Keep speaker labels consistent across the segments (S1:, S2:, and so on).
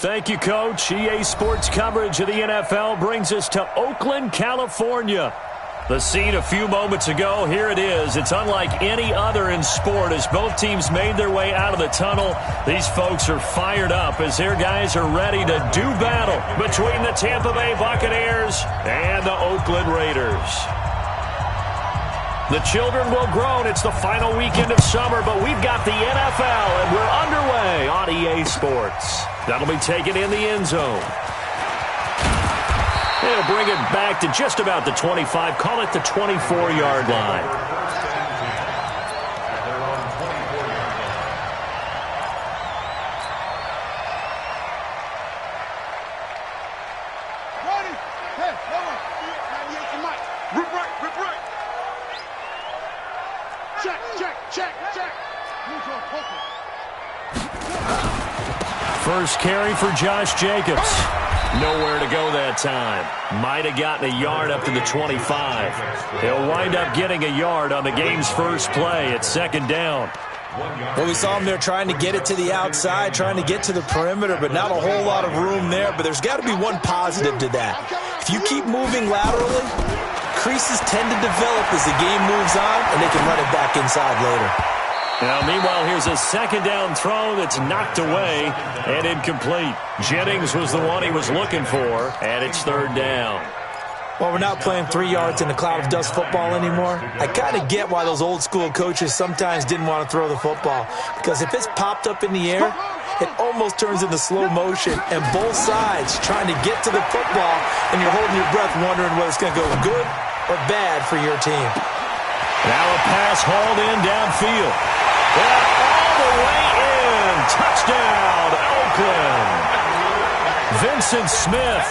S1: Thank you, Coach. EA Sports coverage of the NFL brings us to Oakland, California. The scene a few moments ago, here it is. It's unlike any other in sport as both teams made their way out of the tunnel. These folks are fired up as their guys are ready to do battle between the Tampa Bay Buccaneers and the Oakland Raiders. The children will groan. It's the final weekend of summer, but we've got the NFL, and we're underway on EA Sports. That'll be taken in the end zone. They'll bring it back to just about the 25, call it the 24-yard line. First carry for Josh Jacobs. Nowhere to go that time. Might have gotten a yard up to the 25. He'll wind up getting a yard on the game's first play at second down.
S2: Well, we saw him there trying to get it to the outside, trying to get to the perimeter, but not a whole lot of room there. But there's got to be one positive to that. If you keep moving laterally, creases tend to develop as the game moves on, and they can run it back inside later.
S1: Now, meanwhile, here's a second down throw that's knocked away and incomplete. Jennings was the one he was looking for, and it's third down.
S2: Well, we're not playing 3 yards in a cloud of dust football anymore. I kind of get why those old school coaches sometimes didn't want to throw the football, because if it's popped up in the air, it almost turns into slow motion, and both sides trying to get to the football, and you're holding your breath wondering whether it's going to go good or bad for your team.
S1: Now a pass hauled in downfield. All the way in. Touchdown, Oakland. Vincent Smith,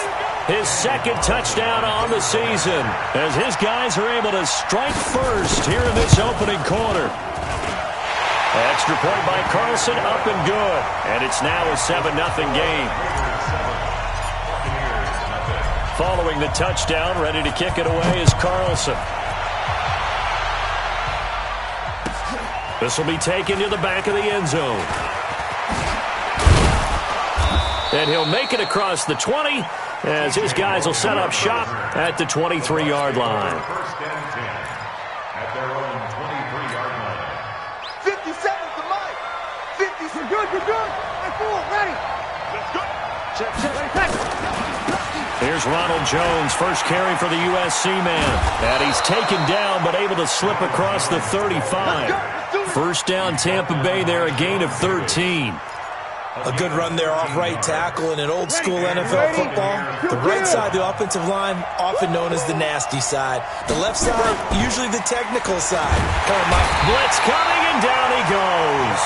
S1: his second touchdown on the season, as his guys are able to strike first here in this opening quarter. Extra point by Carlson, up and good. And it's now a 7-0 game. Following the touchdown, ready to kick it away is Carlson. This will be taken to the back of the end zone. And he'll make it across the 20 as his guys will set up shop at the 23-yard line.
S3: First and 10 at their own 23-yard line.
S4: 50 seconds to Mike. 50. You're good. I'm full. Ready. Let's go. Check. Ready,
S1: Here's Ronald Jones, first carry for the USC man. And he's taken down but able to slip across the 35. First down Tampa Bay there, a gain of 13.
S2: A good run there off right tackle in an old school NFL football. The right side of the offensive line, often known as the nasty side. The left side, usually the technical side. Come on, Mike.
S1: Blitz coming, and down he goes.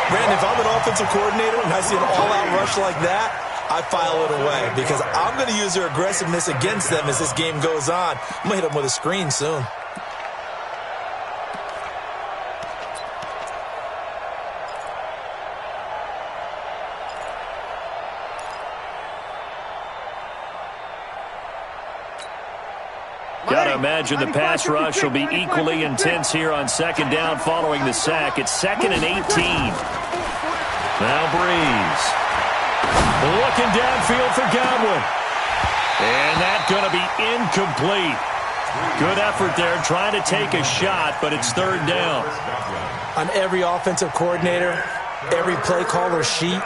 S2: Brandon, if I'm an offensive coordinator and I see an all-out rush like that, I file it away because I'm going to use their aggressiveness against them as this game goes on. I'm going to hit them with a screen soon.
S1: Got to imagine the pass rush will be equally intense here on second down following the sack. It's 2nd and 18. Now Breeze. Looking downfield for Godwin. And that's going to be incomplete. Good effort there trying to take a shot, but it's third down.
S2: On every offensive coordinator, every play caller sheet,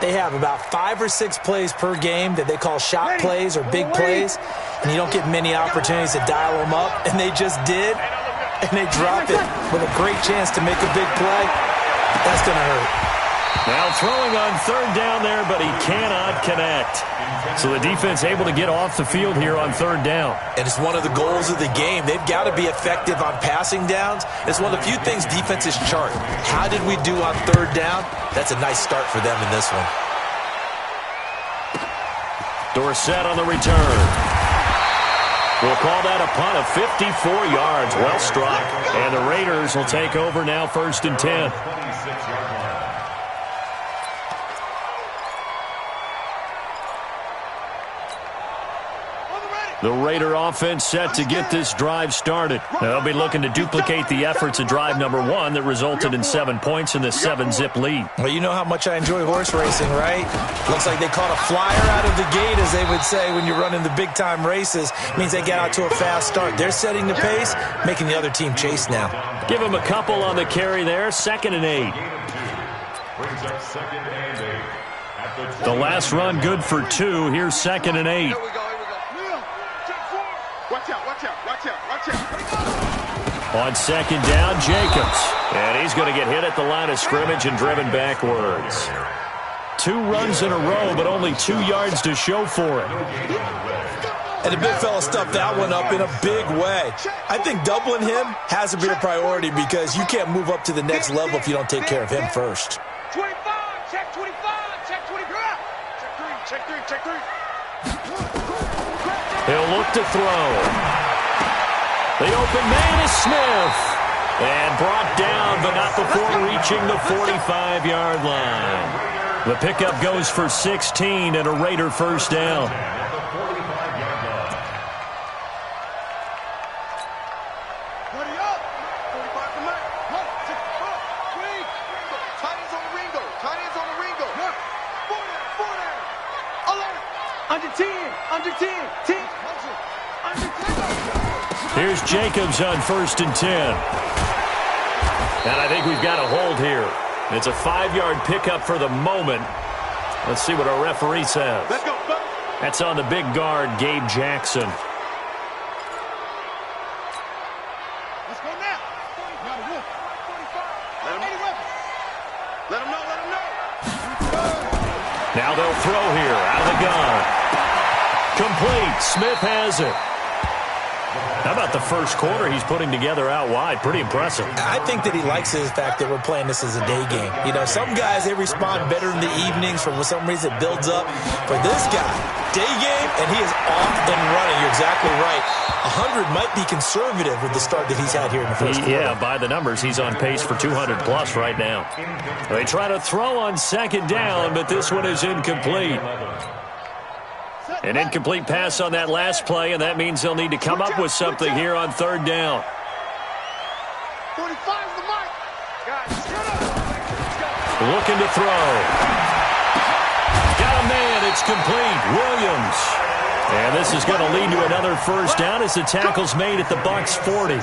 S2: they have about 5 or 6 plays per game that they call shot plays or big plays, and you don't get many opportunities to dial them up, and they just did, and they drop it with a great chance to make a big play. That's going to hurt.
S1: Now throwing on third down there, but he cannot connect. So the defense able to get off the field here on third down.
S2: And it's one of the goals of the game. They've got to be effective on passing downs. It's one of the few things defenses chart. How did we do on third down? That's a nice start for them in this one.
S1: Dorsett on the return. We'll call that a punt of 54 yards. Well struck. And the Raiders will take over now, 1st and 10.
S3: 26-yard line.
S4: On the ready.
S1: The Raider offense set to get this drive started. They'll be looking to duplicate the efforts of drive number 1 that resulted in 7 points in the 7-zip lead.
S2: Well, you know how much I enjoy horse racing, right? Looks like they caught a flyer out of the gate, as they would say when you're running the big-time races. It means they get out to a fast start. They're setting the pace, making the other team chase now.
S1: Give them a couple on the carry there, 2nd and 8.
S3: Brings up 2nd and 8.
S1: The last run good for 2. Here's 2nd and 8.
S4: Here we go. Watch out.
S1: On 2nd down, Jacobs. And he's going to get hit at the line of scrimmage and driven backwards. 2 runs in a row, but only 2 yards to show for it.
S2: And the big fella stuffed that one up in a big way. I think doubling him has to be a priority because you can't move up to the next level if you don't take care of him first.
S4: 25, check 25, check 25. Check 3.
S1: He'll look to throw. The open man is Smith. And brought down, but not before reaching the 45-yard line. The pickup goes for 16 and a Raider first down. Here's Jacobs on 1st and 10. And I think we've got a hold here. It's a 5-yard pickup for the moment. Let's see what our referee says.
S4: Let's go.
S1: That's on the big guard, Gabe Jackson.
S4: Let's go now. Let him know.
S1: Now they'll throw here out of the gun. Complete. Smith has it. How about the first quarter he's putting together out wide? Pretty impressive.
S2: I think that he likes the fact that we're playing this as a day game. You know, some guys, they respond better in the evenings. For some reason, it builds up. For this guy, day game, and he is off and running. You're exactly right. 100 might be conservative with the start that he's had here in the first quarter.
S1: Yeah, by the numbers, he's on pace for 200-plus right now. They try to throw on 2nd down, but this one is incomplete. An incomplete pass on that last play, and that means they'll need to come up with something here on 3rd down.
S4: 45's the mark.
S1: Looking to throw. Got a man. It's complete. Williams. And this is going to lead to another first down as the tackle's made at the Bucs 40.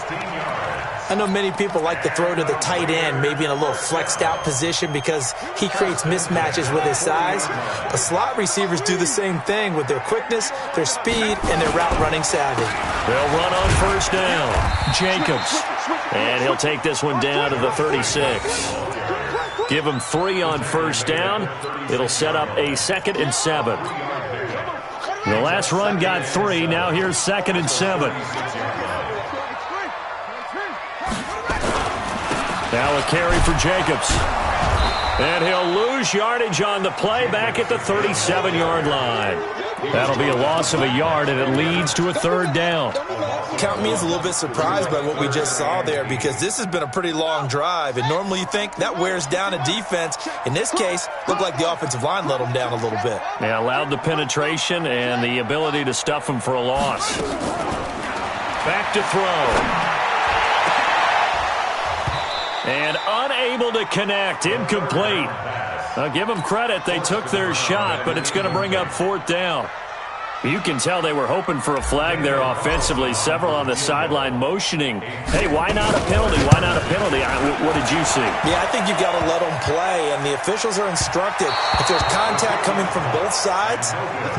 S2: I know many people like to throw to the tight end, maybe in a little flexed out position because he creates mismatches with his size. But slot receivers do the same thing with their quickness, their speed, and their route running savvy.
S1: They'll run on 1st down. Jacobs. And he'll take this one down to the 36. Give him 3 on 1st down. It'll set up a 2nd and 7. The last run got 3. Now here's 2nd and 7. Now a carry for Jacobs. And he'll lose yardage on the play back at the 37-yard line. That'll be a loss of a yard, and it leads to a 3rd down.
S2: Count me as a little bit surprised by what we just saw there because this has been a pretty long drive, and normally you think that wears down a defense. In this case, looked like the offensive line let them down a little bit.
S1: Yeah, allowed the penetration and the ability to stuff them for a loss. Back to throw. And unable to connect. Incomplete. I'll give them credit. They took their shot, but it's going to bring up 4th down. You can tell they were hoping for a flag there offensively. Several on the sideline motioning. Hey, why not a penalty? Why not a penalty? What did you see?
S2: Yeah, I think you've got to let them play, and the officials are instructed. If there's contact coming from both sides,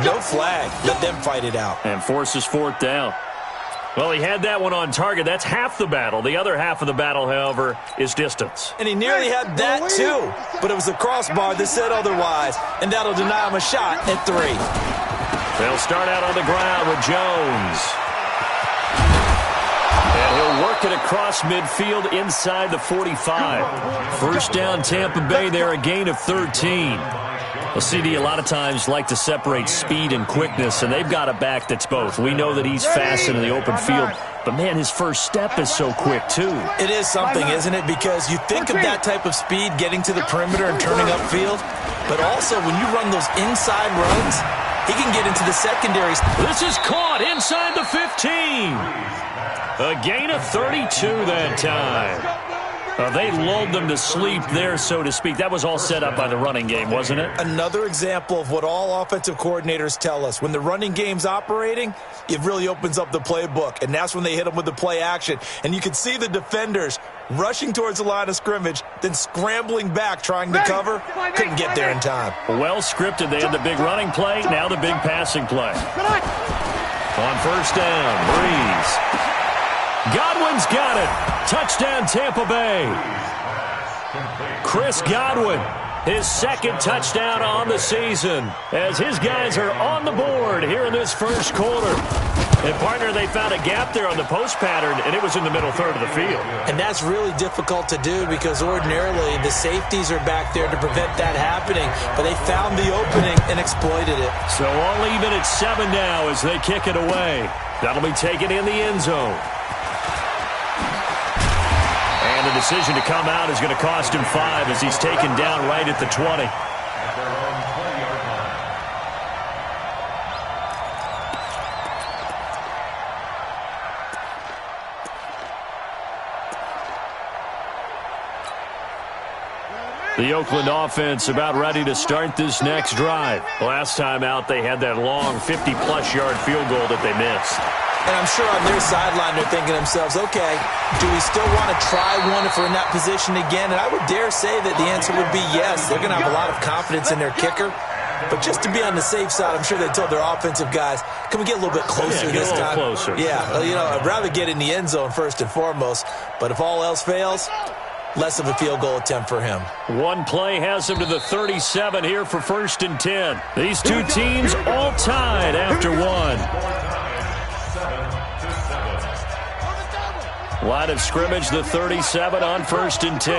S2: no flag. Let them fight it out.
S1: And forces 4th down. Well, he had that one on target. That's half the battle. The other half of the battle, however, is distance.
S2: And he nearly had that, too. But it was the crossbar that said otherwise, and that'll deny him a shot at 3.
S1: They'll start out on the ground with Jones. And he'll work it across midfield inside the 45. First down, Tampa Bay there, a gain of 13. Well, CD a lot of times like to separate speed and quickness, and they've got a back that's both. We know that he's fast in the open field, but, man, his first step is so quick, too.
S2: It is something, isn't it? Because you think of that type of speed getting to the perimeter and turning upfield, but also when you run those inside runs, he can get into the secondary.
S1: This is caught inside the 15. A gain of 32 that time. They lulled them to sleep there, so to speak. That was all set up by the running game, wasn't it?
S2: Another example of what all offensive coordinators tell us. When the running game's operating, it really opens up the playbook, and that's when they hit them with the play action. And you can see the defenders rushing towards the line of scrimmage, then scrambling back, trying to cover. Couldn't get there in time.
S1: Well scripted. They had the big running play, now the big passing play. On first down, Breeze. Godwin's got it. Touchdown, Tampa Bay. Chris Godwin, his second touchdown on the season, as his guys are on the board here in this first quarter. And, partner, they found a gap there on the post pattern, and it was in the middle third of the field.
S2: And that's really difficult to do because ordinarily the safeties are back there to prevent that happening, but they found the opening and exploited it.
S1: So all even at 7 now as they kick it away. That'll be taken in the end zone. And the decision to come out is going to cost him 5 as he's taken down right at the 20. The Oakland offense about ready to start this next drive. Last time out, they had that long 50-plus yard field goal that they missed.
S2: And I'm sure on their sideline they're thinking to themselves, okay, do we still want to try one if we're in that position again? And I would dare say that the answer would be yes. They're going to have a lot of confidence in their kicker. But just to be on the safe side, I'm sure they told their offensive guys, can we get a little bit closer this time?
S1: Closer.
S2: Yeah, I'd rather get in the end zone first and foremost. But if all else fails, less of a field goal attempt for him.
S1: One play has him to the 37 here for first and 10. These two teams all tied after one. Line of scrimmage, the 37 on first and 10.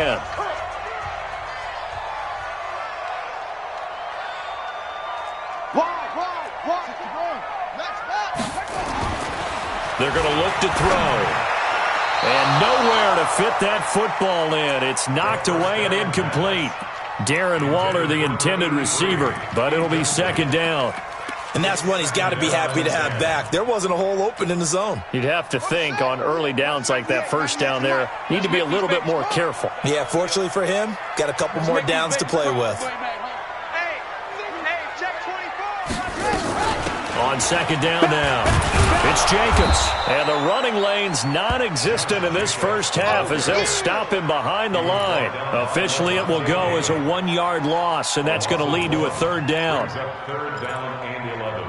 S1: They're going to look to throw. And nowhere to fit that football in. It's knocked away and incomplete. Darren Waller, the intended receiver, but it'll be second down.
S2: And that's one he's got to be happy to have back. There wasn't a hole open in the zone.
S1: You'd have to think on early downs like that first down there, need to be a little bit more careful.
S2: Yeah, fortunately for him, got a couple more downs to play with.
S1: On second down now, it's Jacobs. And the running lane's non-existent in this first half as they'll stop him behind the line. Officially, it will go as a 1-yard loss, and that's going to lead to a third down.
S3: Third down and 11.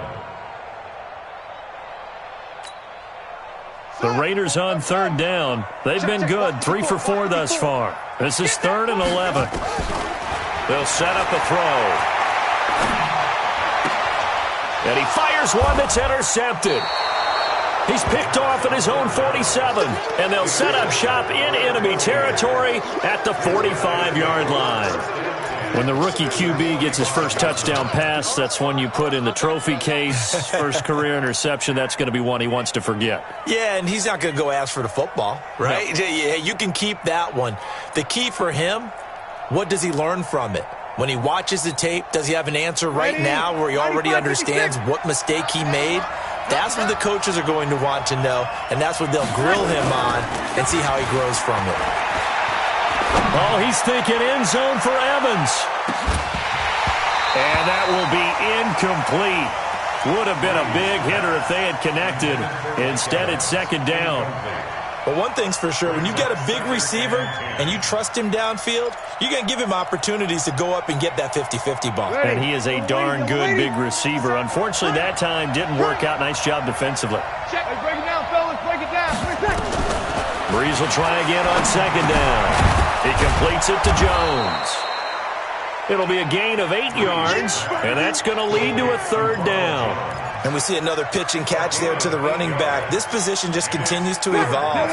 S1: The Raiders on third down. They've been good, 3 for 4 thus far. This is 3rd and 11. They'll set up a throw. And he fires one that's intercepted. He's picked off at his own 47. And they'll set up shop in enemy territory at the 45-yard line. When the rookie QB gets his first touchdown pass, that's one you put in the trophy case. First career interception, that's going to be one he wants to forget.
S2: Yeah, and he's not going to go ask for the football, right? No. Yeah, you can keep that one. The key for him, what does he learn from it? When he watches the tape, does he have an answer right now where he already understands what mistake he made? That's what the coaches are going to want to know, and that's what they'll grill him on and see how he grows from it.
S1: Oh, he's thinking end zone for Evans. And that will be incomplete. Would have been a big hitter if they had connected. Instead, it's second down.
S2: But one thing's for sure, when you got a big receiver and you trust him downfield, you're going to give him opportunities to go up and get that 50-50 ball.
S1: And he is a darn good big receiver. Unfortunately, that time didn't work out. Nice job defensively.
S4: Check. Break it down, fellas. Break it down.
S1: Breeze will try again on second down. He completes it to Jones. It'll be a gain of 8 yards, and that's going to lead to a third down.
S2: And we see another pitch and catch there to the running back. This position just continues to evolve.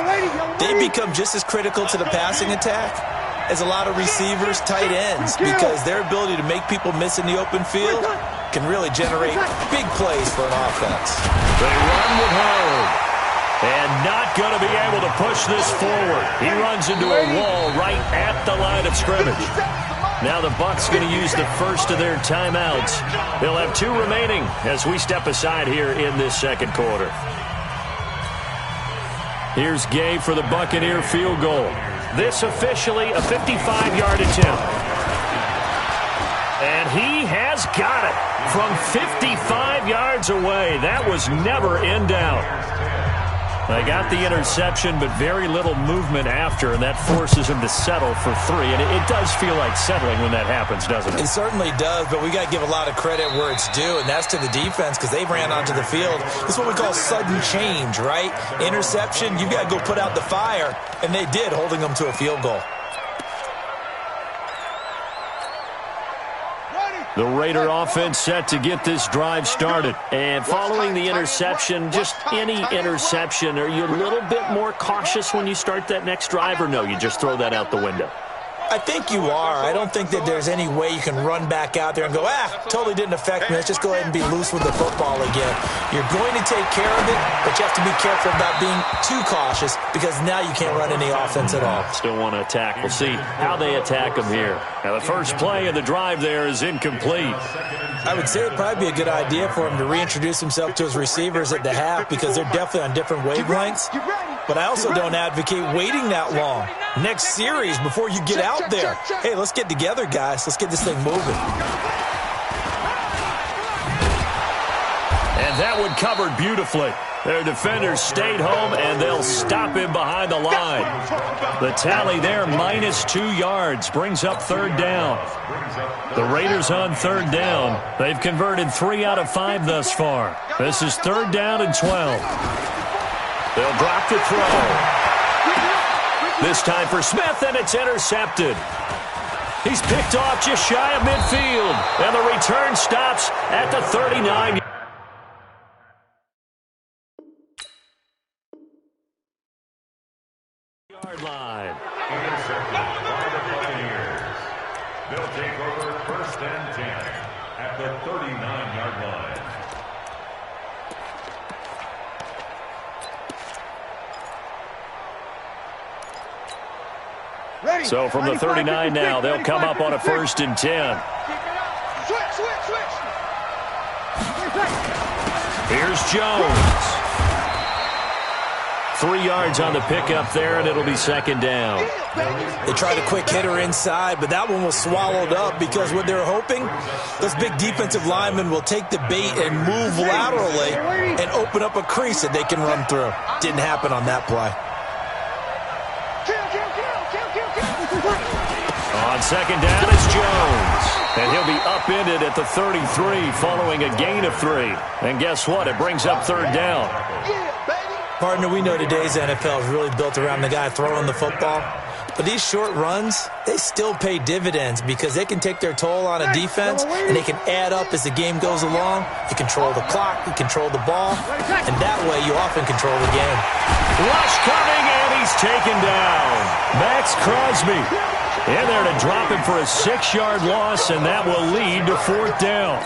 S2: They become just as critical to the passing attack as a lot of receivers, tight ends, because their ability to make people miss in the open field can really generate big plays for an offense.
S1: They run with Howard. And not going to be able to push this forward. He runs into a wall right at the line of scrimmage. Now the Bucs going to use the first of their timeouts. They'll have 2 remaining as we step aside here in this second quarter. Here's Gay for the Buccaneer field goal. This officially a 55-yard attempt. And he has got it from 55 yards away. That was never in doubt. They got the interception, but very little movement after, and that forces him to settle for 3. And it does feel like settling when that happens, doesn't it?
S2: It certainly does, but we got to give a lot of credit where it's due, and that's to the defense because they ran onto the field. This is what we call sudden change, right? Interception, you got to go put out the fire, and they did, holding them to a field goal.
S1: The Raider offense set to get this drive started. And following the interception, just any interception, are you a little bit more cautious when you start that next drive, or no, you just throw that out the window?
S2: I think you are. I don't think that there's any way you can run back out there and go, totally didn't affect me. Let's just go ahead and be loose with the football again. You're going to take care of it, but you have to be careful about being too cautious because now you can't run any offense at all.
S1: Still want to attack. We'll see how they attack them here. Now the first play of the drive there is incomplete.
S2: I would say it would probably be a good idea for him to reintroduce himself to his receivers at the half because they're definitely on different wavelengths. But I also don't advocate waiting that long. Next series, before you get out there, hey, let's get together, guys. Let's get this thing moving.
S1: And that one covered beautifully. Their defenders stayed home, and they'll stop him behind the line. The tally there, -2 yards, brings up 3rd down. The Raiders on 3rd down. They've converted 3 out of 5 thus far. This is 3rd down and 12. They'll drop to throw. This time for Smith, and it's intercepted. He's picked off just shy of midfield, and the return stops at the 39. Yard line.
S3: Intercepted by the Buccaneers. They'll take over 1st and 10 at the 39-yard line.
S1: So from the 39 now, they'll come up on a 1st and 10. Here's Jones. 3 yards on the pickup there, and it'll be 2nd down.
S2: They tried a quick hitter inside, but that one was swallowed up because what they're hoping, those big defensive linemen will take the bait and move laterally and open up a crease that they can run through. Didn't happen on that play.
S1: On 2nd down, it's Jones. And he'll be upended at the 33 following a gain of 3. And guess what? It brings up 3rd down.
S2: Partner, we know today's NFL is really built around the guy throwing the football. But these short runs, they still pay dividends because they can take their toll on a defense and they can add up as the game goes along. You control the clock, you control the ball, and that way you often control the game.
S1: Rush coming, and he's taken down. Max Crosby in there to drop him for a 6-yard loss, and that will lead to 4th down.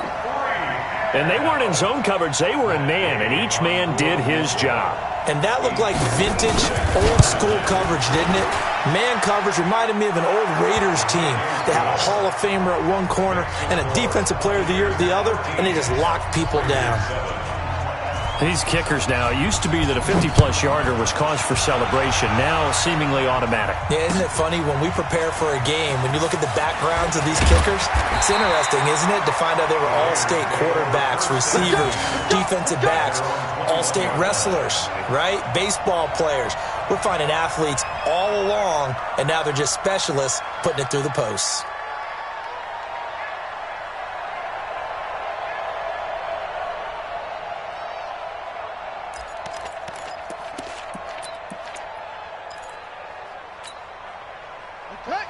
S1: And they weren't in zone coverage, they were in man, and each man did his job.
S2: And that looked like vintage, old-school coverage, didn't it? Man coverage reminded me of an old Raiders team. They had a Hall of Famer at one corner and a Defensive Player of the Year at the other, and they just locked people down.
S1: These kickers now, it used to be that a 50-plus yarder was cause for celebration. Now, seemingly automatic.
S2: Yeah, isn't it funny when we prepare for a game, when you look at the backgrounds of these kickers, it's interesting, isn't it, to find out they were all-state quarterbacks, receivers, defensive backs, all-state wrestlers, right? Baseball players. We're finding athletes all along, and now they're just specialists putting it through the posts.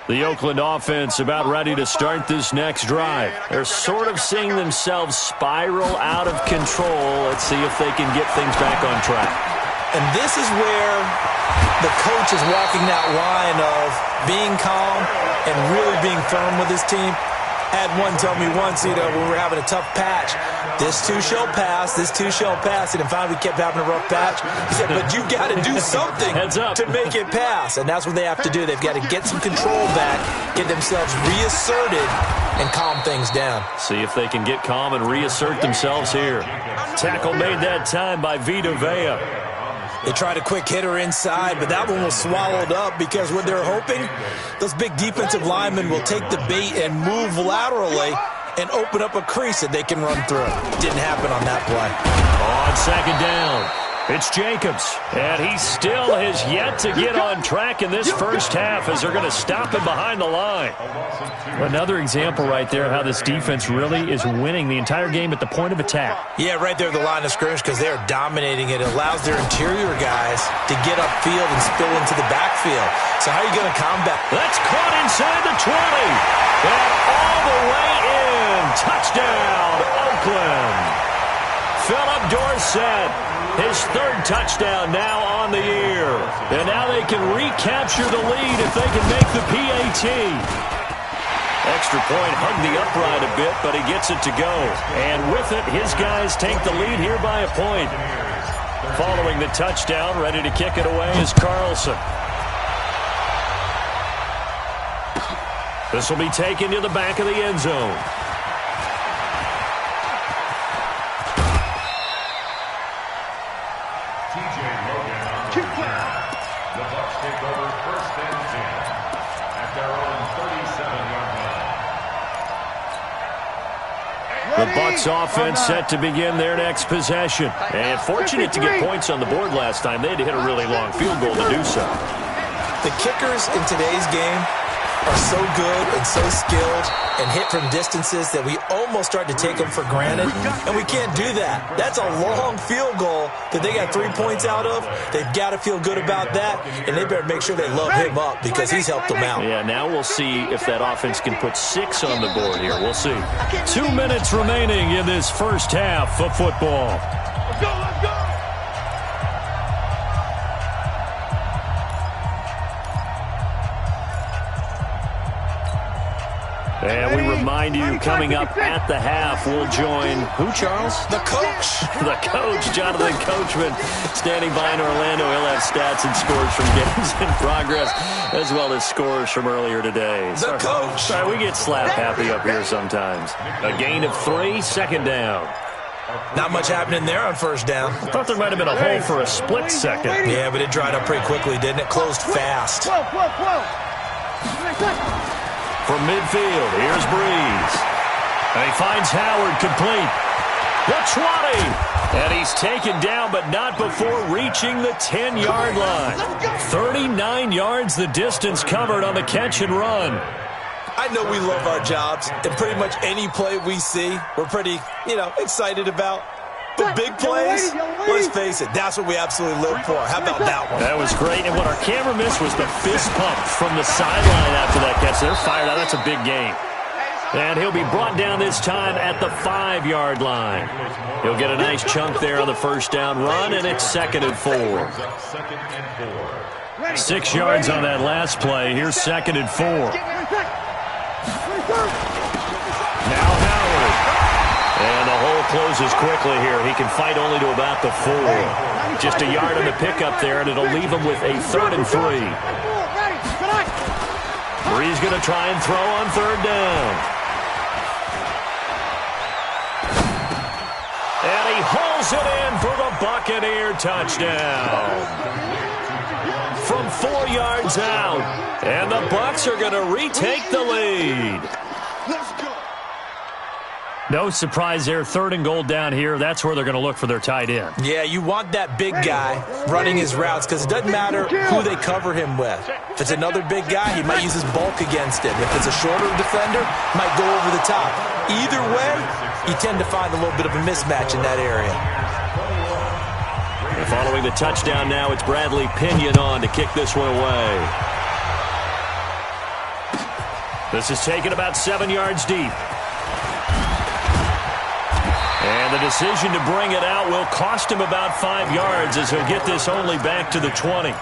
S1: The Oakland offense about ready to start this next drive. They're sort of seeing themselves spiral out of control. Let's see if they can get things back on track.
S2: And this is where the coach is walking that line of being calm and really being firm with his team. Had one tell me once, when we were having a tough patch, this too shall pass, this too shall pass. And finally we kept having a rough patch. He said, but you got to do something to make it pass. And that's what they have to do. They've got to get some control back, get themselves reasserted, and calm things down.
S1: See if they can get calm and reassert themselves here. Tackle made that time by Vita Vea.
S2: They tried a quick hitter inside, but that one was swallowed up because what they're hoping, those big defensive linemen will take the bait and move laterally and open up a crease that they can run through. Didn't happen on that play.
S1: On second down, it's Jacobs, and he still has yet to get on track in this first half as they're going to stop him behind the line. Another example right there how this defense really is winning the entire game at the point of attack.
S2: Yeah, right there at the line of scrimmage because they are dominating it. It allows their interior guys to get upfield and spill into the backfield. So how are you going to combat?
S1: That's caught inside the 20. And all the way in. Touchdown, Oakland. Philip Dorsett, his third touchdown now on the year. And now they can recapture the lead if they can make the PAT. Extra point hugged the upright a bit, but he gets it to go. And with it, his guys take the lead here by a point. Following the touchdown, ready to kick it away is Carlson. This will be taken to the back of the end zone.
S3: The Bucs take over first and 10 at their own 37-yard line.
S1: The Bucs offense set to begin their next possession. And fortunate to get points on the board last time. They had to hit a really long field goal to do so.
S2: The kickers in today's game are so good and so skilled and hit from distances that we almost start to take them for granted, and we can't do that. That's a long field goal that they got 3 points out of. They've got to feel good about that, and they better make sure they load him up because he's helped them out.
S1: Yeah, now we'll see if that offense can put 6 on the board here. We'll see. 2 minutes remaining in this first half of football.
S4: Let's go, let's go!
S1: And we remind you, coming up at the half, we'll join who, Charles?
S2: The coach.
S1: The coach, Jonathan Coachman, standing by in Orlando. He'll have stats and scores from games in progress, as well as scores from earlier today.
S2: The coach.
S1: Sorry, we get slap happy up here sometimes. A gain of 3, second down.
S2: Not much happening there on first down.
S1: I thought there might have been a hole for a split second.
S2: Yeah, but it dried up pretty quickly, didn't it? Closed fast.
S4: Whoa.
S1: From midfield, here's Breeze. And he finds Howard complete. The 20. And he's taken down, but not before reaching the 10-yard line. 39 yards the distance covered on the catch and run.
S2: I know we love our jobs, and pretty much any play we see, we're pretty, excited about. But big plays, let's face it, that's what we absolutely live for. How about that one?
S1: That was great. And what our camera missed was the fist pump from the sideline after that catch. They're fired out. That's a big game. And he'll be brought down this time at the 5-yard line. He'll get a nice chunk there on the first down run, and it's 2nd and 4. 6 yards on that last play. Here's 2nd and 4. Now Howard. And the hole closes quickly here. He can fight only to about the 4. Just a yard on the pickup there, and it'll leave him with a 3rd and 3. Breeze going to try and throw on 3rd down. And he hauls it in for the Buccaneer touchdown. From 4 yards out. And the Bucs are going to retake the lead. No surprise there. 3rd and goal down here. That's where they're going to look for their tight end.
S2: Yeah, you want that big guy running his routes because it doesn't matter who they cover him with. If it's another big guy, he might use his bulk against him. If it's a shorter defender, might go over the top. Either way, you tend to find a little bit of a mismatch in that area.
S1: And following the touchdown now, it's Bradley Pinion on to kick this one away. This is taken about 7 yards deep. And the decision to bring it out will cost him about 5 yards as he'll get this only back to the 20.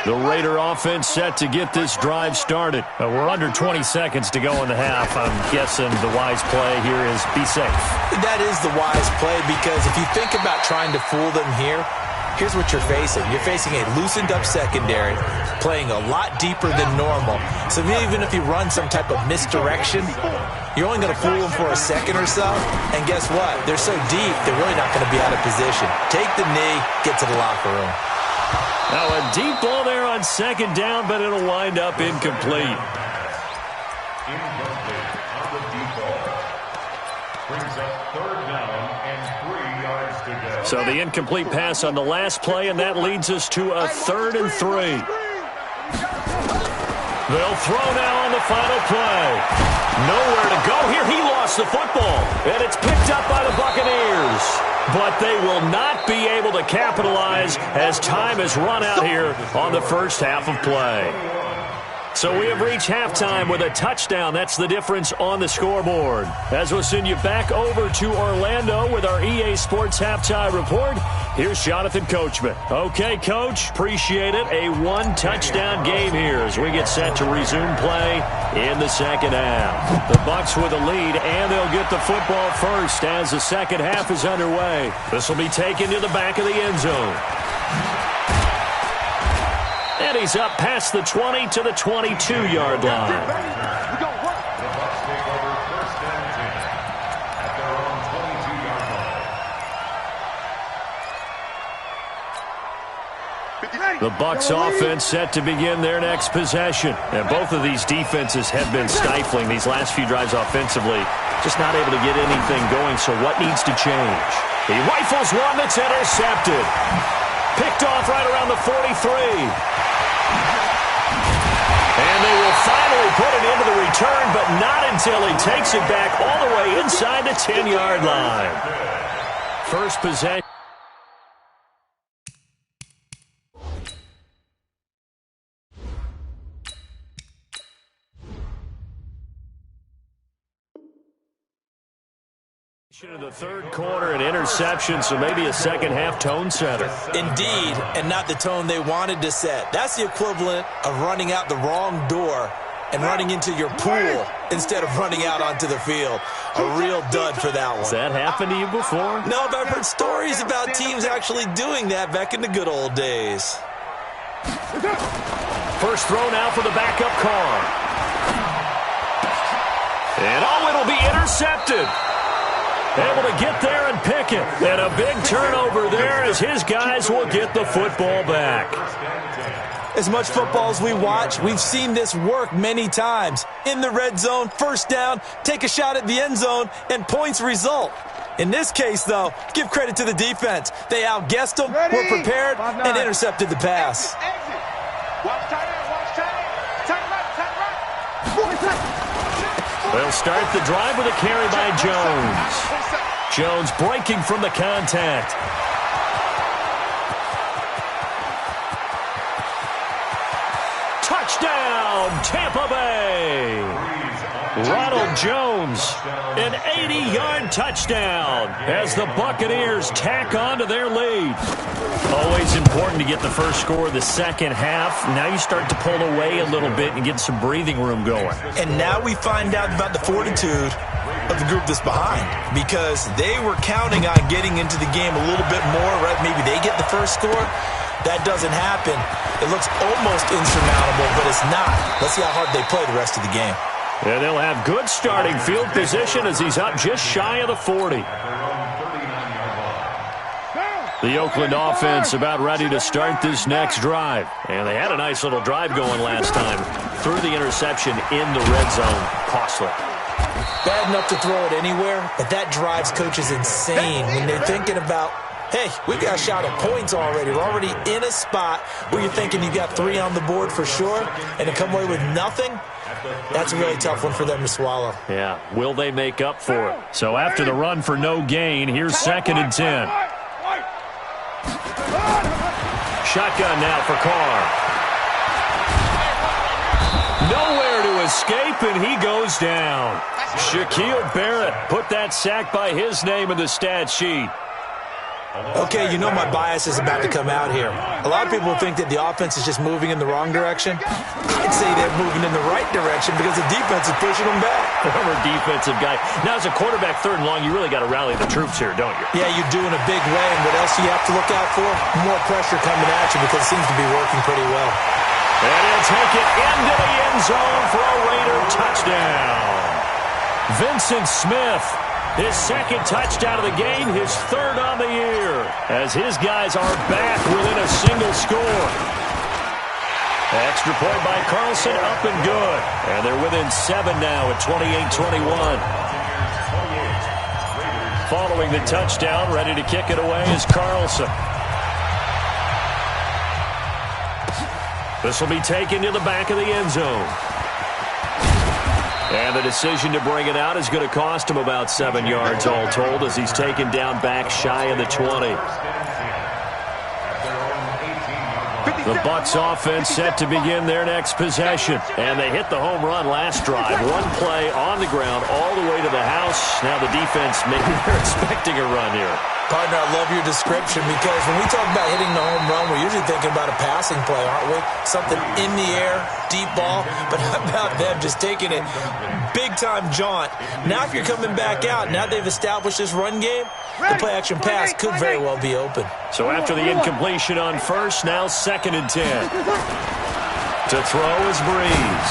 S1: The Raider offense set to get this drive started.
S5: We're under 20 seconds to go in the half. I'm guessing the wise play here is be safe.
S2: That is the wise play, because if you think about trying to fool them here, here's what you're facing. You're facing a loosened up secondary, playing a lot deeper than normal. So even if you run some type of misdirection, you're only going to fool them for a second or so. And guess what? They're so deep, they're really not going to be out of position. Take the knee, get to the locker room.
S1: Now a deep ball there on second down, but it'll wind up incomplete.
S3: Incomplete on the deep ball. Brings up third down and 3 yards to go.
S1: So the incomplete pass on the last play, and that leads us to a 3rd and 3. They'll throw now on the final play. Nowhere to go here. He lost the football, and it's picked up by the Buccaneers. But they will not be able to capitalize as time has run out here on the first half of play. So we have reached halftime with a touchdown. That's the difference on the scoreboard. As we'll send you back over to Orlando with our EA Sports Halftime Report, here's Jonathan Coachman. Okay, Coach, appreciate it. A 1-touchdown game here as we get set to resume play in the second half. The Bucs with a lead, and they'll get the football first as the second half is underway. This will be taken to the back of the end zone. And he's up past the 20 to the 22-yard line.
S3: The Bucs take over first and 10 at their own 22-yard line.
S1: The Bucs offense set to begin their next possession. And both of these defenses have been stifling these last few drives offensively. Just not able to get anything going, so what needs to change? He rifles one that's intercepted. Picked off right around the 43. And they will finally put it into the return, but not until he takes it back all the way inside the 10-yard line. First possession. In the third quarter, an interception, so maybe a second-half tone setter.
S2: Indeed, and not the tone they wanted to set. That's the equivalent of running out the wrong door and running into your pool instead of running out onto the field. A real dud for that one.
S1: Has that happened to you before?
S2: No, but I've heard stories about teams actually doing that back in the good old days.
S1: First throw now for the backup car. And it'll be intercepted. Able to get there and pick it. And a big turnover there as his guys will get the football back.
S2: As much football as we watch, we've seen this work many times. In the red zone, first down, take a shot at the end zone, and points result. In this case, though, give credit to the defense. They outguessed them, were prepared, and intercepted the pass.
S4: Watch tight end, watch tight end. Tight right.
S1: They'll start the drive with a carry by Jones. Jones breaking from the contact. Touchdown, Tampa Bay. Ronald Jones, an 80-yard touchdown as the Buccaneers tack on to their lead. Always important to get the first score of the second half. Now you start to pull away a little bit and get some breathing room going.
S2: And now we find out about the fortitude of the group that's behind, because they were counting on getting into the game a little bit more, right? Maybe they get the first score. That doesn't happen. It looks almost insurmountable, but it's not. Let's see how hard they play the rest of the game.
S1: And they'll have good starting field position as he's up just shy of the 40. The Oakland offense about ready to start this next drive. And they had a nice little drive going last time. Threw the interception in the red zone. Costly.
S2: Bad enough to throw it anywhere, but that drives coaches insane when they're thinking about, hey, we got a shot at points already. We're already in a spot where you're thinking you got 3 on the board for sure, and to come away with nothing, that's a really tough one for them to swallow.
S1: Yeah, will they make up for it? So after the run for no gain, here's 2nd and 10. Shotgun now for Carr. Nowhere to escape, and he goes down. Shaquille Barrett put that sack by his name in the stat sheet.
S2: Okay, you know my bias is about to come out here. A lot of people think that the offense is just moving in the wrong direction. I'd say they're moving in the right direction because the defense is pushing them back.
S5: Former defensive guy. Now, as a quarterback, 3rd and long, you really got to rally the troops here, don't you?
S2: Yeah, you do in a big way. And what else do you have to look out for? More pressure coming at you because it seems to be working pretty well.
S5: And he'll take it into the end zone for a Raider touchdown. Vincent Smith, his 2nd touchdown of the game, his 3rd on the year, as his guys are back within a single score. Extra point by Carlson, up and good. And they're within 7 now at 28-21. Following the touchdown, ready to kick it away is Carlson. This will be taken to the back of the end zone. And the decision to bring it out is going to cost him about 7 yards all told as he's taken down back shy of the 20. The Bucs offense set to begin their next possession. And they hit the home run last drive. One play on the ground all the way to the house. Now the defense, maybe they're expecting a run here.
S2: Partner, I love your description because when we talk about hitting the home run, we're usually thinking about a passing play, aren't we? Something in the air, deep ball. But how about them just taking it big-time jaunt? Now if you're coming back out, now they've established this run game, the play-action pass could very well be open.
S5: So after the incompletion on 1st, now 2nd and 10. To throw is Breeze.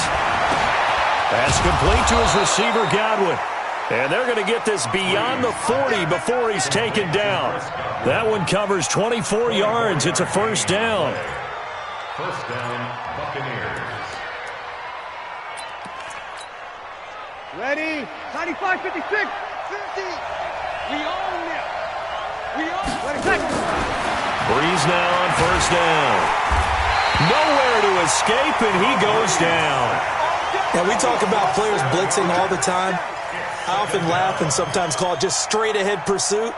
S5: That's complete to his receiver, Godwin. And they're going to get this beyond the 40 before he's taken down. That one covers 24 yards. It's a 1st down.
S3: 1st down, Buccaneers.
S4: Ready? 95, 56, 50. We own them. We own them. Ready, second.
S5: Breeze now on 1st down. Nowhere to escape, and he goes down.
S2: Now, we talk about players blitzing all the time. I often laugh and sometimes call it just straight-ahead pursuit.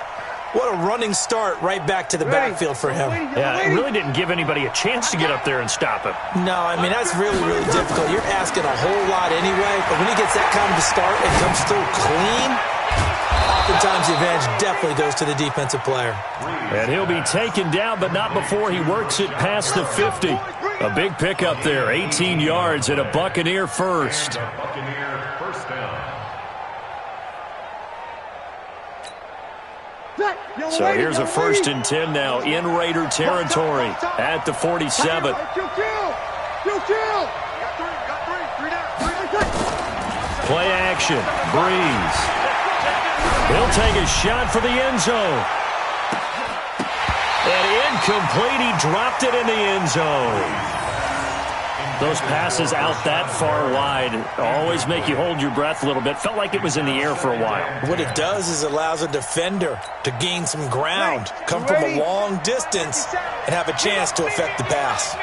S2: What a running start right back to the backfield for him.
S5: Yeah, it really didn't give anybody a chance to get up there and stop him.
S2: No, I mean, that's really, really difficult. You're asking a whole lot anyway, but when he gets that kind of a start and comes through clean, oftentimes the advantage definitely goes to the defensive player.
S5: And he'll be taken down, but not before he works it past the 50. A big pickup there, 18 yards and a Buccaneer 1st.
S3: Buccaneer 1st down.
S5: So here's a 1st and 10 now in Raider territory at the 47. Play action, Breeze. He'll take a shot for the end zone. And incomplete, he dropped it in the end zone. Those passes out that far wide always make you hold your breath a little bit. Felt like it was in the air for a while.
S2: What it does is it allows a defender to gain some ground, come from a long distance, and have a chance to affect the pass.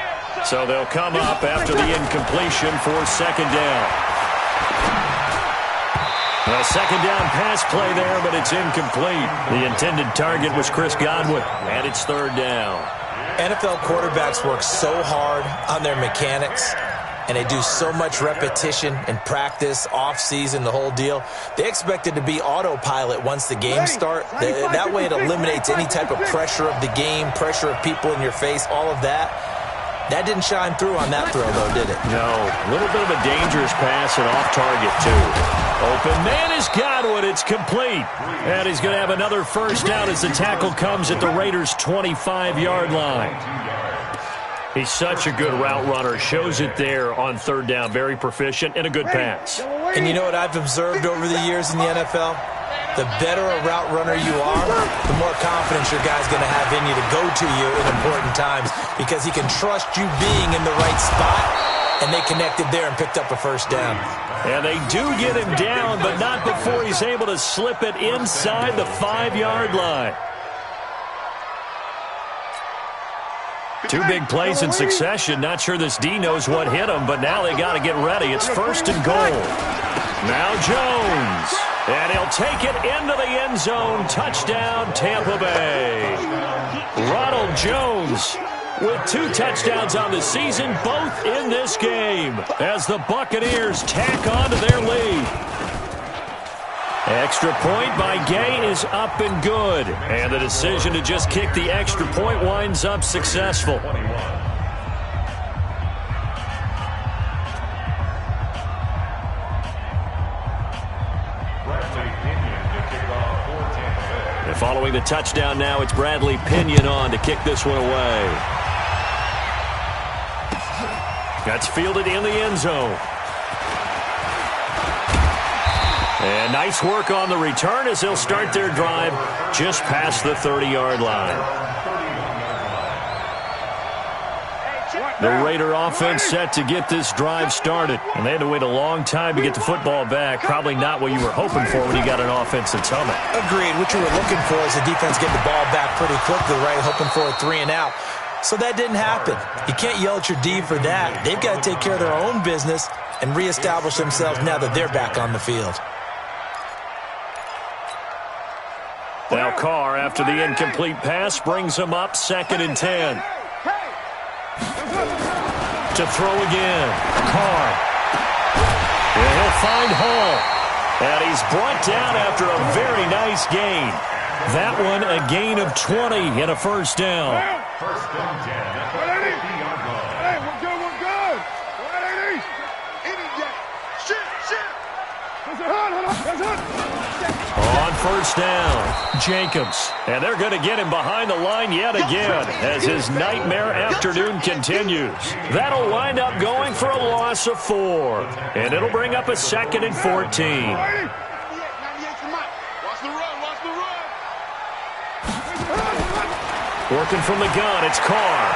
S5: So they'll come up after the incompletion for 2nd down. A 2nd down pass play there, but it's incomplete. The intended target was Chris Godwin, and it's 3rd down.
S2: NFL quarterbacks work so hard on their mechanics, and they do so much repetition and practice, off-season, the whole deal. They expect it to be autopilot once the games start. That way it eliminates any type of pressure of the game, pressure of people in your face, all of that. That didn't shine through on that throw, though, did it?
S5: No. A little bit of a dangerous pass and off target, too. Open man is Godwin. It's complete. And he's going to have another 1st down as the tackle comes at the Raiders' 25-yard line. He's such a good route runner. Shows it there on 3rd down. Very proficient and a good pass.
S2: And you know what I've observed over the years in the NFL? The better a route runner you are, the more confidence your guy's going to have in you to go to you in important times because he can trust you being in the right spot, and they connected there and picked up a 1st down.
S5: And they do get him down, but not before he's able to slip it inside the 5-yard line. 2 big plays in succession. Not sure this D knows what hit him, but now they got to get ready. It's 1st and goal. Now Jones. And he'll take it into the end zone. Touchdown, Tampa Bay. Ronald Jones with 2 touchdowns on the season, both in this game, as the Buccaneers tack on to their lead. Extra point by Gay is up and good. And the decision to just kick the extra point winds up successful. And following the touchdown now, it's Bradley Pinion on to kick this one away. That's fielded in the end zone. And nice work on the return as they'll start their drive just past the 30-yard line. The Raider offense set to get this drive started. And they had to wait a long time to get the football back. Probably not what you were hoping for when you got an offense that's humming.
S2: Agreed. What you were looking for is the defense getting the ball back pretty quickly, right? Hoping for a 3-and-out. So that didn't happen. You can't yell at your D for that. They've got to take care of their own business and reestablish themselves now that they're back on the field.
S5: Now Carr, after the incomplete pass, brings him up 2nd and 10. To throw again. Carr. And he'll find Hall. And he's brought down after a very nice gain. That one a gain of 20 and a first down.
S3: First and 10 at the 50-yard line.
S4: Hey, we're good, we're good. What ain't he? Any yet. Shit. There's a hood.
S5: On first down, Jacobs. And they're going to get him behind the line yet again as his nightmare afternoon continues. That'll wind up going for a loss of 4. And it'll bring up a 2nd and 14.
S4: Watch the run.
S5: Working from the gun, it's Carr.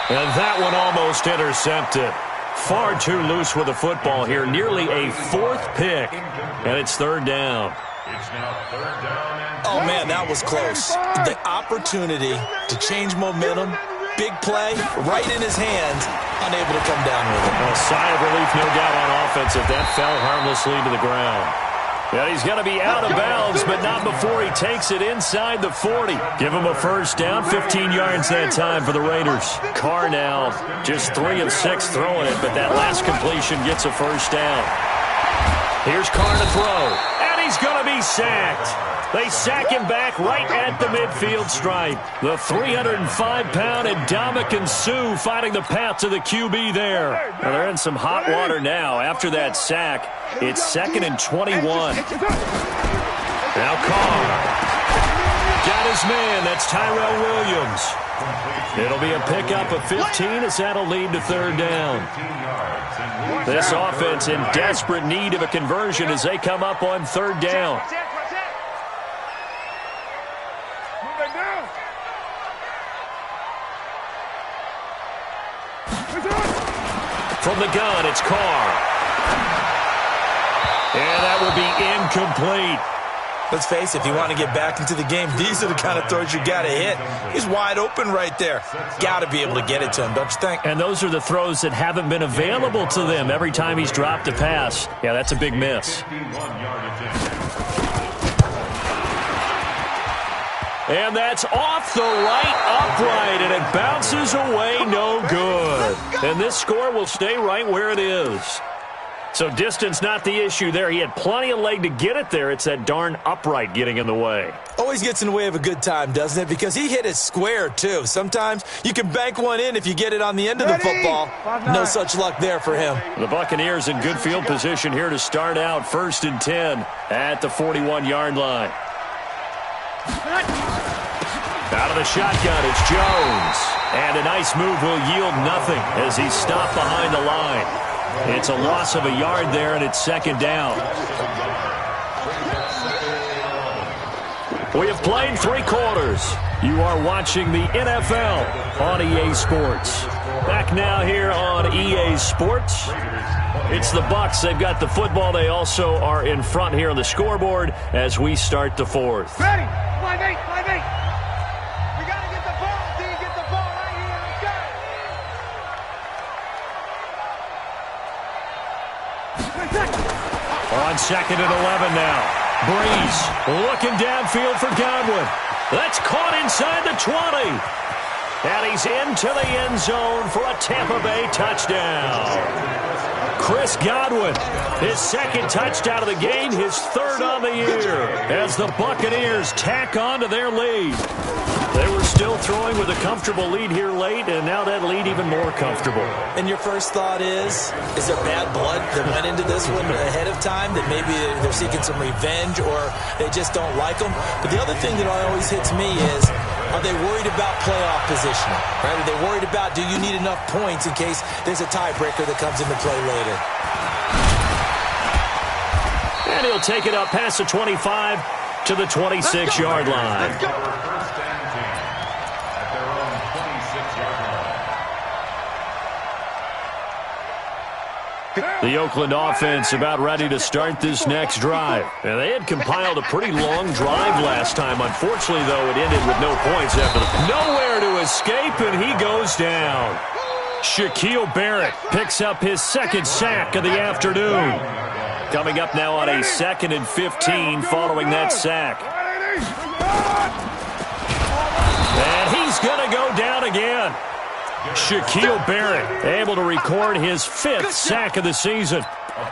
S5: And that one almost intercepted. Far too loose with the football here. Nearly a 4th pick. And it's 3rd down.
S3: It's now 3rd down and
S2: Oh, man, that was close. The opportunity to change momentum, big play, right in his hands, unable to come down with it.
S5: A sigh of relief, no doubt, on offense if that fell harmlessly to the ground. Yeah, he's going to be out of bounds, but not before he takes it inside the 40. Give him a first down, 15 yards that time for the Raiders. Carr now just 3 of 6 throwing it, but that last completion gets a first down. Here's Carr to throw, and he's going to be sacked. They sack him back right at the midfield stripe. The 305-pound Ndamukong Suh finding the path to the QB there. Now they're in some hot water now. After that sack, it's 2nd and 21. Now Carr. Got his man. That's Tyrell Williams. It'll be a pickup of 15 as that'll lead to 3rd down. This offense in desperate need of a conversion as they come up on 3rd down. From the gun, it's Carr. And that will be incomplete.
S2: Let's face it, if you want to get back into the game, these are the kind of throws you got to hit. He's wide open right there. Got to be able to get it to him, don't you think?
S5: And those are the throws that haven't been available to them every time he's dropped a pass. Yeah, that's a big miss. And that's off the right upright, and it bounces away no good. And this score will stay right where it is. So distance not the issue there. He had plenty of leg to get it there. It's that darn upright getting in the way.
S2: Always gets in the way of a good time, doesn't it? Because he hit it square, too. Sometimes you can bank one in if you get it on the end of the football. No such luck there for him.
S5: The Buccaneers in good field position here to start out 1st and 10 at the 41-yard line. Out of the shotgun, it's Jones. And a nice move will yield nothing as he's stopped behind the line. It's a loss of a yard there, and it's 2nd down. We have played 3 quarters. You are watching the NFL on EA Sports. Back now here on EA Sports. It's the Bucs. They've got the football. They also are in front here on the scoreboard as we start the 4th.
S4: Ready? 5-8. We got to get the ball, D. Get the ball right here. Let's go.
S5: On 2nd and 11 now. Breeze looking downfield for Godwin. That's caught inside the 20. And he's into the end zone for a Tampa Bay touchdown. Chris Godwin. His second touchdown of the game, his third on the year, as the Buccaneers tack on to their lead. They were still throwing with a comfortable lead here late, and now that lead even more comfortable.
S2: And your first thought is there bad blood that went into this one ahead of time, that maybe they're seeking some revenge or they just don't like them? But the other thing that always hits me is, are they worried about playoff positioning? Right? Are they worried about, do you need enough points in case there's a tiebreaker that comes into play later?
S5: And he'll take it up past the 25 to the 26-yard line. The Oakland offense about ready to start this next drive. And they had compiled a pretty long drive last time. Unfortunately, though, it ended with no points after nowhere to escape, and he goes down. Shaquille Barrett picks up his second sack of the afternoon. Coming up now on a 2nd and 15 following that sack. And he's going to go down again. Shaquille Barrett able to record his 5th sack of the season.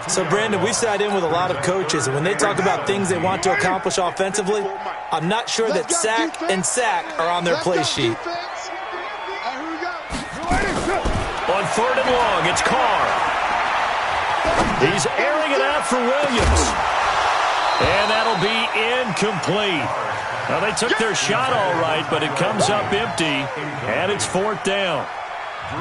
S2: So, Brandon, we've sat in with a lot of coaches, and when they talk about things they want to accomplish offensively, I'm not sure that sack and sack are on their play sheet.
S5: On 3rd and long, it's Carr. He's airing it out for Williams. And that'll be incomplete. Now, they took their shot all right, but it comes up empty, and it's 4th down.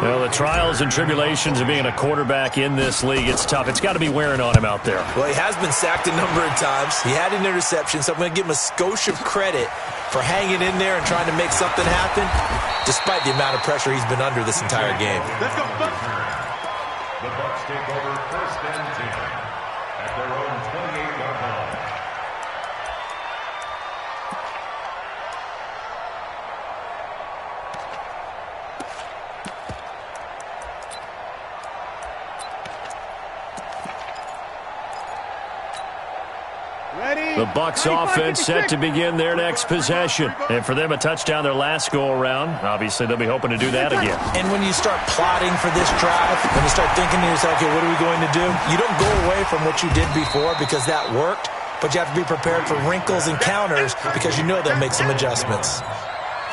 S5: Well, the trials and tribulations of being a quarterback in this league, it's tough. It's got to be wearing on him out there.
S2: Well, he has been sacked a number of times. He had an interception, so I'm going to give him a skosh of credit for hanging in there and trying to make something happen, despite the amount of pressure he's been under this entire game.
S3: Let's go, Bucs. The Bucs take over 1st and 10 at their own 28-yard line.
S5: The Bucs offense set to begin their next possession. And for them, a touchdown their last go-around. Obviously, they'll be hoping to do that again.
S2: And when you start plotting for this drive, when you start thinking to yourself, okay, what are we going to do? You don't go away from what you did before because that worked, but you have to be prepared for wrinkles and counters because you know they'll make some adjustments.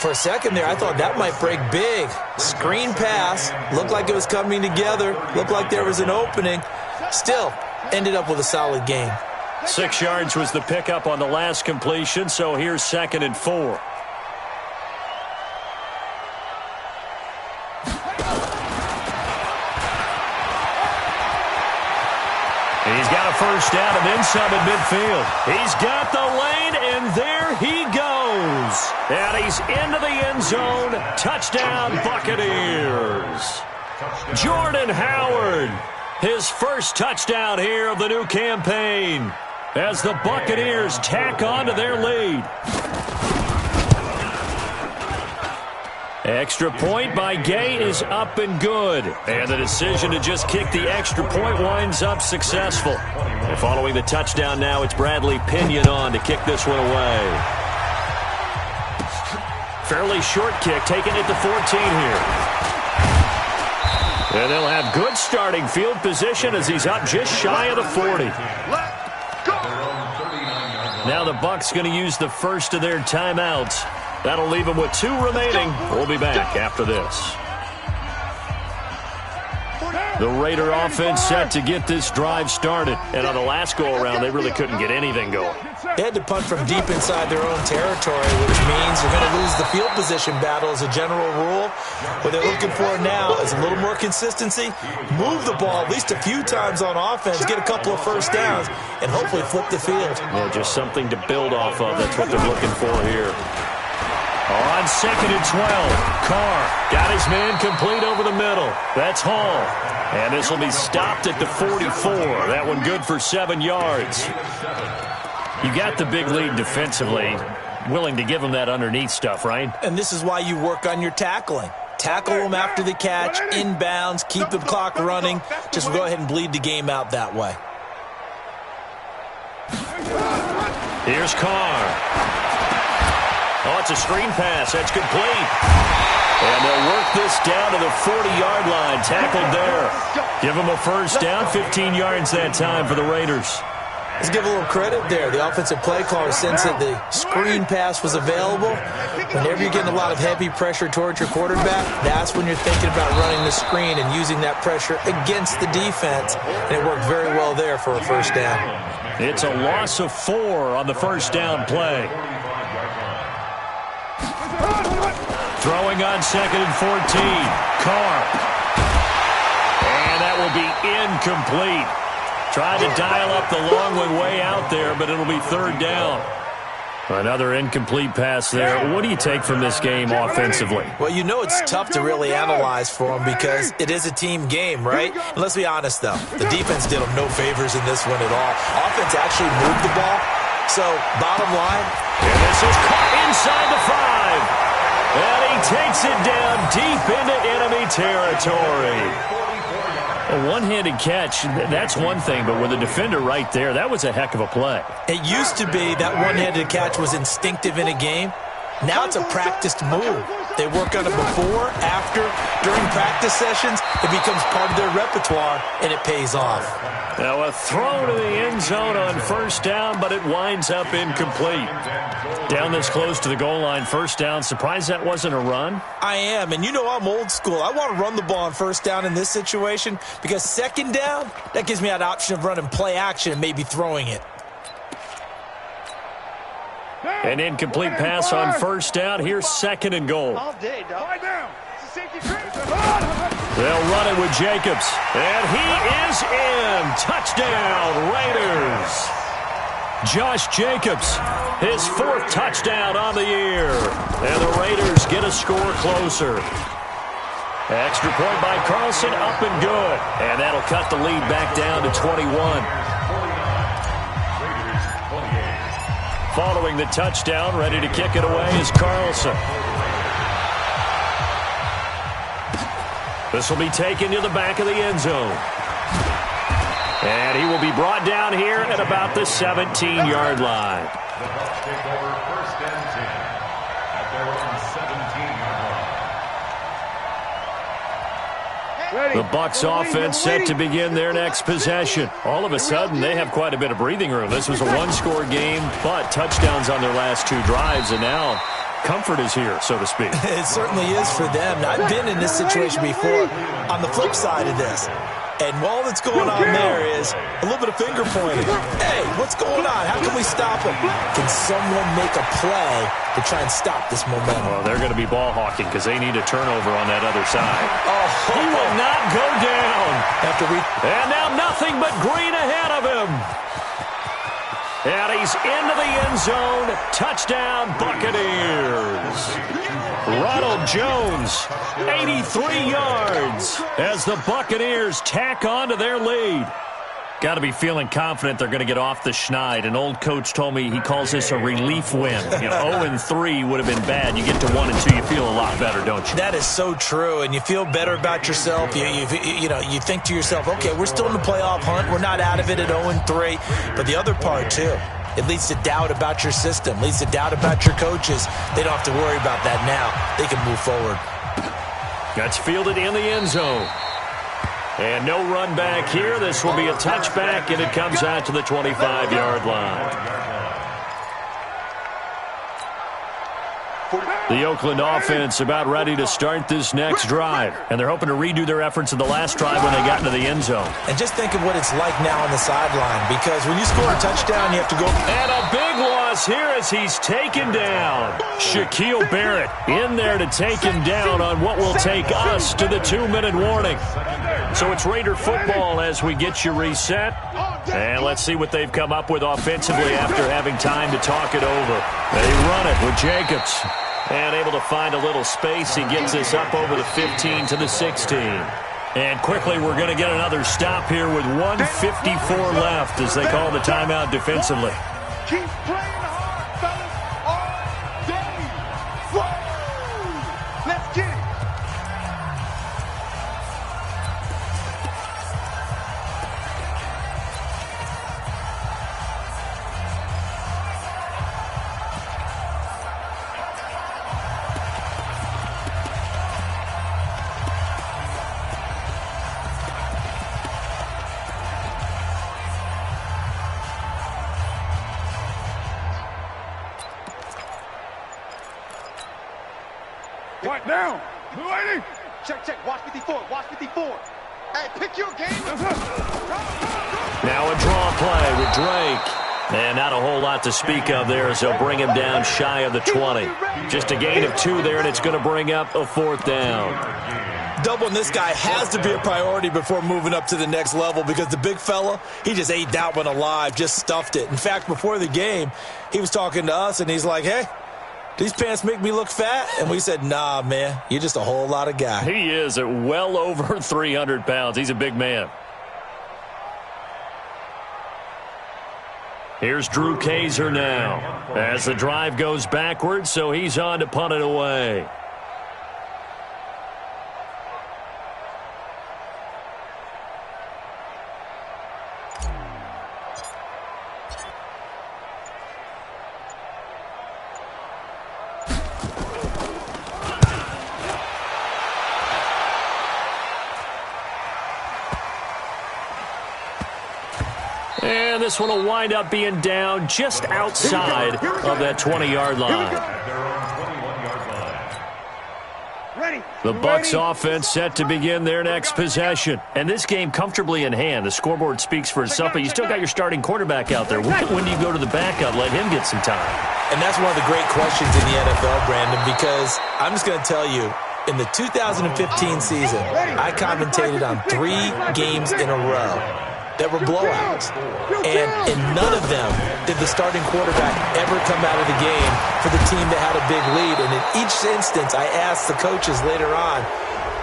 S2: For a second there, I thought that might break big. Screen pass, looked like it was coming together, looked like there was an opening. Still, ended up with a solid game.
S5: 6 yards was the pickup on the last completion, so here's 2nd and 4. He's got a first down and then some at midfield. He's got the lane, and there he goes. And he's into the end zone. Touchdown, Buccaneers. Jordan Howard, his first touchdown here of the new campaign, as the Buccaneers tack on to their lead. Extra point by Gay is up and good. And the decision to just kick the extra point winds up successful. And following the touchdown now, it's Bradley Pinion on to kick this one away. Fairly short kick, taken at the 14 here. And they'll have good starting field position as he's up just shy of the 40. Now the Bucs going to use the first of their timeouts. That'll leave them with 2 remaining. We'll be back after this. The Raider offense set to get this drive started. And on the last go-around, they really couldn't get anything going.
S2: They had to punt from deep inside their own territory, which means you're going to lose the field position battle as a general rule. What they're looking for now is a little more consistency, move the ball at least a few times on offense, get a couple of first downs, and hopefully flip the field.
S5: Yeah, just something to build off of. That's what they're looking for here. On 2nd and 12, Carr got his man complete over the middle. That's Hall. And this will be stopped at the 44. That one good for 7 yards. You got the big lead defensively. Willing to give them that underneath stuff, right?
S2: And this is why you work on your tackling. Tackle them after the catch, inbounds, keep the clock running. Just go ahead and bleed the game out that way. Here's Carr.
S5: Oh, it's a screen pass. That's complete. And they'll work this down to the 40-yard line. Tackled there. Give them a first down. 15 yards that time for the Raiders.
S2: Let's give a little credit there. The offensive play caller sensed that the screen pass was available. Whenever you're getting a lot of heavy pressure towards your quarterback, that's when you're thinking about running the screen and using that pressure against the defense. And it worked very well there for a first down.
S5: It's a loss of 4 on the first down play. Throwing on 2nd and 14. Carr. And that will be incomplete. Tried to dial up the long one way out there, but it'll be 3rd down. Another incomplete pass there. What do you take from this game offensively?
S2: Well, you know it's tough to really analyze for them because it is a team game, right? And let's be honest, though. The defense did them no favors in this one at all. Offense actually moved the ball. So, bottom line.
S5: And this is caught inside the 5. And he takes it down deep into enemy territory. A one-handed catch, that's one thing, but with a defender right there, that was a heck of a play.
S2: It used to be that one-handed catch was instinctive in a game. Now it's a practiced move. They work on it before, after, during practice sessions. It becomes part of their repertoire, and it pays off.
S5: Now a throw to the end zone on first down, but it winds up incomplete. Down this close to the goal line, first down. Surprised that wasn't a run?
S2: I am, and you know I'm old school. I want to run the ball on first down in this situation because second down, that gives me that option of running play action and maybe throwing it.
S5: An incomplete pass on first down. Here's 2nd and goal. They'll run it with Jacobs. And he is in. Touchdown, Raiders. Josh Jacobs, his 4th touchdown on the year. And the Raiders get a score closer. Extra point by Carlson, up and good. And that'll cut the lead back down to 21. Following the touchdown, ready to kick it away is Carlson. This will be taken to the back of the end zone. And he will be brought down here at about the 17-yard line.
S3: The Bucs take over 1st and 10 at their own 17-yard line.
S5: The Bucs offense set to begin their next possession. All of a sudden, they have quite a bit of breathing room. This was a one-score game, but touchdowns on their last 2 drives, and now comfort is here, so to speak.
S2: It certainly is for them. Now, I've been in this situation before on the flip side of this. And all that's going on there is a little bit of finger pointing. Hey, what's going on? How can we stop him? Can someone make a play to try and stop this momentum?
S5: Well, they're going to be ball hawking because they need a turnover on that other side.
S2: Oh,
S5: he will not go down.
S2: And
S5: now nothing but green ahead of him. And he's into the end zone. Touchdown, Buccaneers. Ronald Jones, 83 yards as the Buccaneers tack on to their lead. Got to be feeling confident they're going to get off the schneid. An old coach told me he calls this a relief win. 0-3 would have been bad. You get to 1-2, you feel a lot better, don't you?
S2: That is so true, and you feel better about yourself. You think to yourself, okay, we're still in the playoff hunt. We're not out of it at 0-3. But the other part, too, it leads to doubt about your system, leads to doubt about your coaches. They don't have to worry about that now. They can move forward.
S5: That's fielded in the end zone. And no run back here. This will be a touchback, and it comes out to the 25-yard line. The Oakland offense about ready to start this next drive. And they're hoping to redo their efforts in the last drive when they got into the end zone.
S2: And just think of what it's like now on the sideline. Because when you score a touchdown, you have to go.
S5: And a big loss here as he's taken down. Shaquille Barrett in there to take him down on what will take us to the 2-minute warning. So it's Raider football as we get you reset. And let's see what they've come up with offensively after having time to talk it over. They run it with Jacobs. And able to find a little space. He gets us up over the 15 to the 16. And quickly we're going to get another stop here with 1:54 left as they call the timeout defensively.
S4: Keep playing hard, fellas, all day. Woo! Let's get it. Quiet down. Blue 80. Check. Watch 54. Watch 54. Hey, pick your game.
S5: Now a draw play with Drake. And not a whole lot to speak of there as they'll bring him down shy of the 20. Just a gain of 2 there, and it's going to bring up a 4th down.
S2: Doubling this guy has to be a priority before moving up to the next level because the big fella, he just ate that one alive, just stuffed it. In fact, before the game, he was talking to us, and he's like, hey, these pants make me look fat? And we said, nah, man, you're just a whole lot of guy.
S5: He is at well over 300 pounds. He's a big man. Here's Drew Kaiser now as the drive goes backwards, so he's on to punt it away. And this one will wind up being down just outside of that 20-yard line. The Bucs offense set to begin their next possession. And this game comfortably in hand. The scoreboard speaks for itself, but you still got your starting quarterback out there. When do you go to the backup, let him get some time?
S2: And that's one of the great questions in the NFL, Brandon, because I'm just going to tell you, in the 2015 season, I commentated on 3 games in a row that were blowouts. And in none of them did the starting quarterback ever come out of the game for the team that had a big lead. And in each instance, I asked the coaches later on,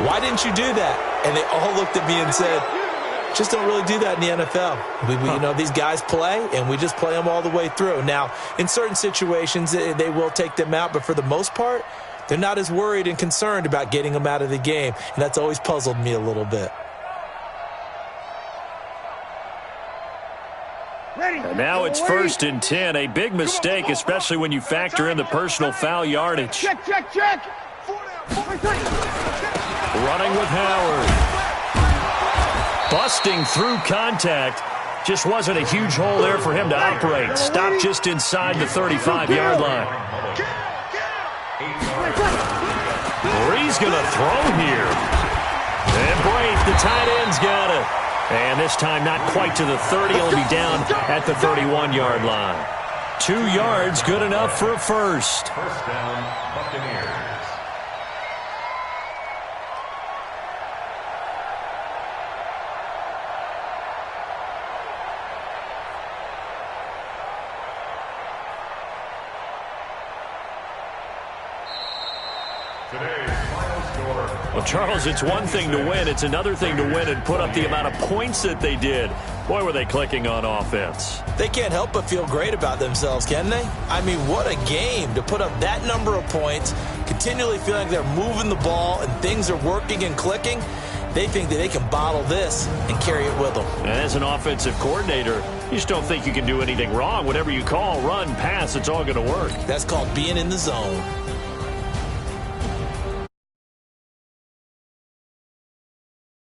S2: why didn't you do that? And they all looked at me and said, just don't really do that in the NFL. You know, these guys play, and we just play them all the way through. Now, in certain situations, they will take them out, but for the most part, they're not as worried and concerned about getting them out of the game. And that's always puzzled me a little bit.
S5: And now it's 1st and 10, a big mistake, especially when you factor in the personal foul yardage.
S4: Check.
S5: Running with Howard. Busting through contact. Just wasn't a huge hole there for him to operate. Stopped just inside the 35-yard line. Bree's going to throw here. And Braith, the tight end's got it. And this time not quite to the 30. He'll be down at the 31-yard line. 2 yards, good enough for a first.
S3: First down, Buccaneers.
S5: Well, Charles, it's one thing to win. It's another thing to win and put up the amount of points that they did. Boy, were they clicking on offense.
S2: They can't help but feel great about themselves, can they? I mean, what a game to put up that number of points, continually feeling like they're moving the ball and things are working and clicking. They think that they can bottle this and carry it with them.
S5: And as an offensive coordinator, you just don't think you can do anything wrong. Whatever you call, run, pass, it's all going to work.
S2: That's called being in the zone.